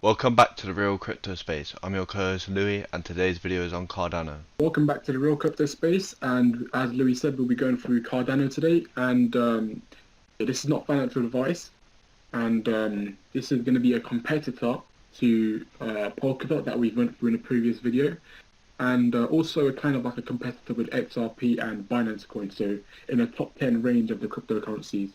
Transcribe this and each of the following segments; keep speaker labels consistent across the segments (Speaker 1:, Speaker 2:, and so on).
Speaker 1: Welcome back to the real crypto space. I'm your co-host Louis, and today's video is on Cardano.
Speaker 2: Welcome back to the real crypto space, and as Louis said, we'll be going through Cardano today. And this is not financial advice, and this is going to be a competitor to Polkadot that we went through in a previous video, and also a kind of like a competitor with XRP and Binance Coin. So in a top 10 range of the cryptocurrencies.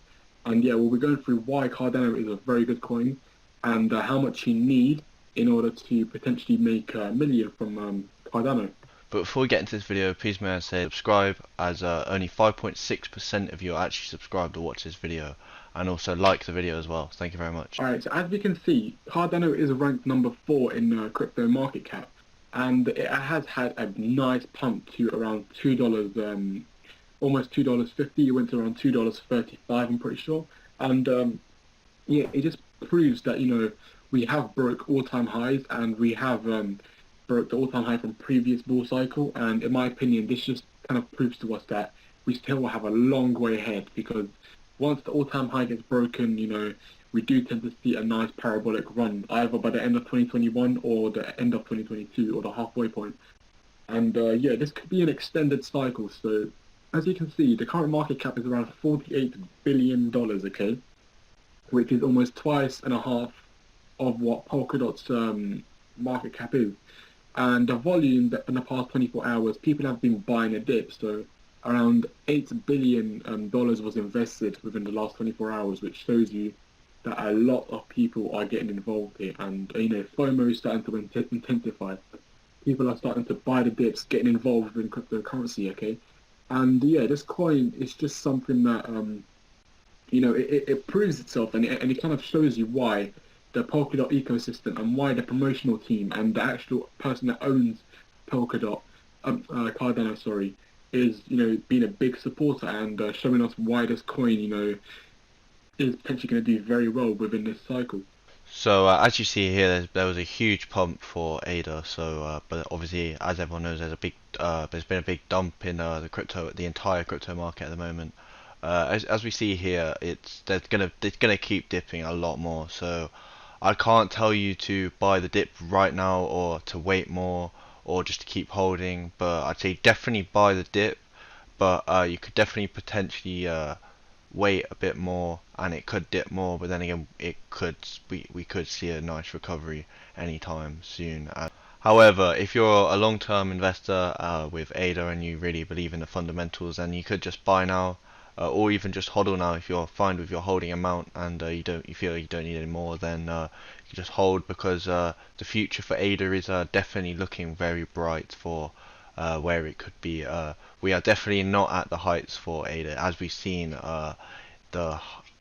Speaker 2: And yeah, we'll be going through why Cardano is a very good coin, and how much you need in order to potentially make a million from Cardano.
Speaker 1: But before we get into this video, please may I say subscribe, as only 5.6% of you are actually subscribed to watch this video, and also like the video as well. Thank you very much.
Speaker 2: Alright, so as we can see, Cardano is ranked number 4 in Coinmarketcap, and it has had a nice pump to around $2, almost $2.50. It went to around $2.35, I'm pretty sure. And yeah, it just proves that, we have broke all-time highs, and we have broke the all-time high from previous bull cycle. And in my opinion, this just kind of proves to us that we still have a long way ahead, because once the all-time high gets broken, we do tend to see a nice parabolic run, either by the end of 2021 or the end of 2022, or the halfway point. And yeah, this could be an extended cycle. So as you can see, the current market cap is around $48 billion, okay? Which is almost twice and a half of what Polkadot's market cap is. And the volume that in the past 24 hours, people have been buying a dip. So around $8 billion was invested within the last 24 hours, which shows you that a lot of people are getting involved here. And, FOMO is starting to intensify. People are starting to buy the dips, getting involved in cryptocurrency, okay? And yeah, this coin is just something that, it proves itself, and it kind of shows you why the Polkadot ecosystem and why the promotional team and the actual person that owns Polkadot, Cardano, sorry, is, being a big supporter and showing us why this coin, is potentially going to do very well within this cycle.
Speaker 1: So as you see here, there was a huge pump for ADA. So, but obviously, as everyone knows, there's been a big dump in the entire crypto market at the moment. As we see here, it's gonna keep dipping a lot more. So I can't tell you to buy the dip right now, or to wait more, or just to keep holding. But I'd say definitely buy the dip. But you could definitely potentially wait a bit more, and it could dip more. But then again, we could see a nice recovery anytime soon. However, if you're a long-term investor with ADA and you really believe in the fundamentals, then you could just buy now, or even just hodl now if you're fine with your holding amount, and you feel you don't need any more. Then you just hold, because the future for ADA is definitely looking very bright for where it could be. We are definitely not at the heights for ADA. As we've seen, the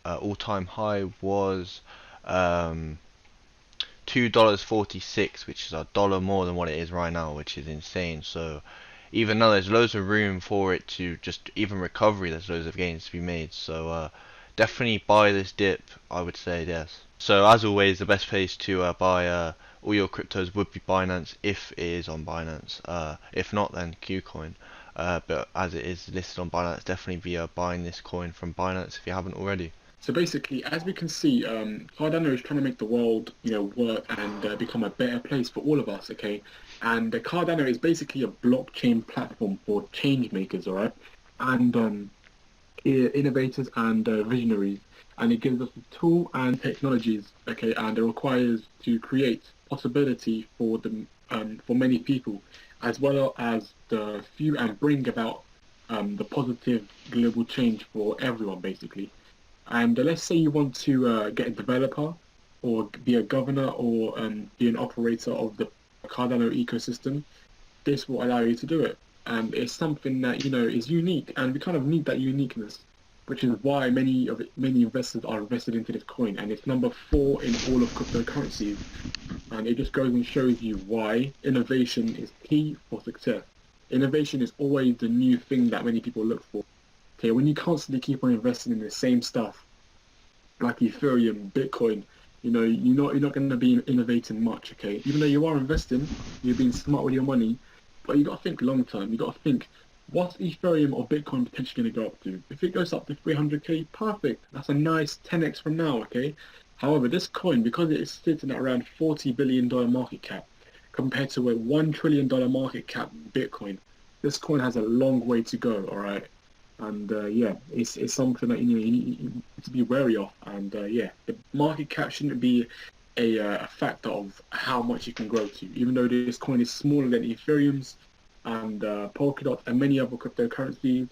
Speaker 1: all-time high was $2.46, which is $1 more than what it is right now, which is insane. So even though there's loads of room for it to just even recovery, there's loads of gains to be made. So definitely buy this dip, I would say, yes. So as always, the best place to buy all your cryptos would be Binance, if it is on Binance. If not, then Qcoin. But as it is listed on Binance, definitely be buying this coin from Binance if you haven't already.
Speaker 2: So basically, as we can see, Cardano is trying to make the world, work and become a better place for all of us, okay? And Cardano is basically a blockchain platform for change makers, all right? And innovators and visionaries. And it gives us a tool and technologies, okay? And it requires to create possibility for the for many people, as well as the few, and bring about the positive global change for everyone, basically. And let's say you want to get a developer, or be a governor, or be an operator of the Cardano ecosystem. This will allow you to do it. And it's something that, is unique, and we kind of need that uniqueness, which is why many investors are invested into this coin. And it's number 4 in all of cryptocurrencies. And it just goes and shows you why innovation is key for success. Innovation is always the new thing that many people look for. Okay, when you constantly keep on investing in the same stuff, like Ethereum, Bitcoin, you're not going to be innovating much, okay? Even though you are investing, you're being smart with your money, but you got to think long term. You got to think, what's Ethereum or Bitcoin potentially going to go up to? If it goes up to 300k, perfect. That's a nice 10x from now, okay? However, this coin, because it is sitting at around $40 billion market cap, compared to a $1 trillion market cap Bitcoin, this coin has a long way to go. All right, and yeah, it's something that you need to be wary of. And yeah, the market cap shouldn't be a factor of how much it can grow to. Even though this coin is smaller than Ethereum's and Polkadot and many other cryptocurrencies,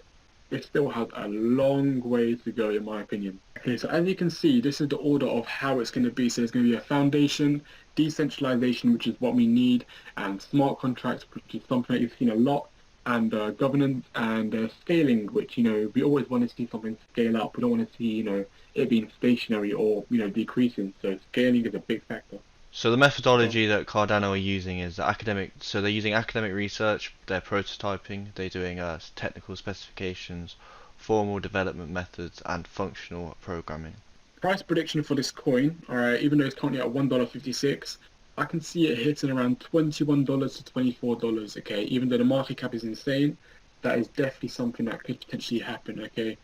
Speaker 2: it still has a long way to go, in my opinion. Okay, so as you can see, this is the order of how it's going to be. So there's going to be a foundation, decentralization, which is what we need, and smart contracts, which is something that you've seen a lot, and governance and scaling, which, we always want to see something scale up. We don't want to see, it being stationary or, decreasing. So scaling is a big factor.
Speaker 1: So the methodology that Cardano are using is academic. So they're using academic research, they're prototyping, they're doing technical specifications, formal development methods, and functional programming.
Speaker 2: Price prediction for this coin, all right, even though it's currently at $1.56, I can see it hitting around $21 to $24, okay? Even though the market cap is insane, that is definitely something that could potentially happen, okay?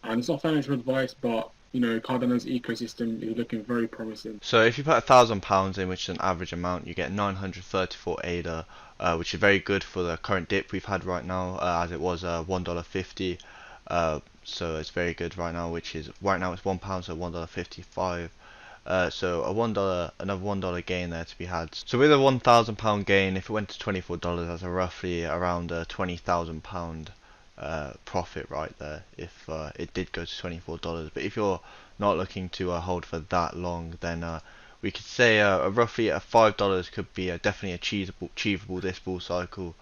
Speaker 2: And it's not financial advice, but, Cardano's ecosystem is looking very promising.
Speaker 1: So if you put £1,000 in, which is an average amount, you get 934 ADA, which is very good for the current dip we've had right now, as it was $1.50. So it's very good right now, which is right now it's £1, so $1.55. So a $1, another $1 gain there to be had. So with a £1,000 gain, if it went to $24, that's a roughly around a £20,000 profit right there. If it did go to $24, but if you're not looking to hold for that long, then we could say roughly a $5 could be definitely achievable this bull cycle,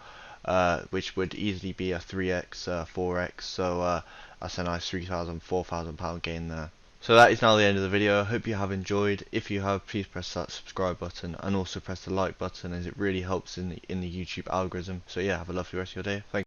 Speaker 1: which would easily be a 3x, 4x. So that's a nice £3,000, £4,000 gain there. So that is now the end of the video. I hope you have enjoyed. If you have, please press that subscribe button and also press the like button, as it really helps in the YouTube algorithm. So yeah, have a lovely rest of your day. Thank you.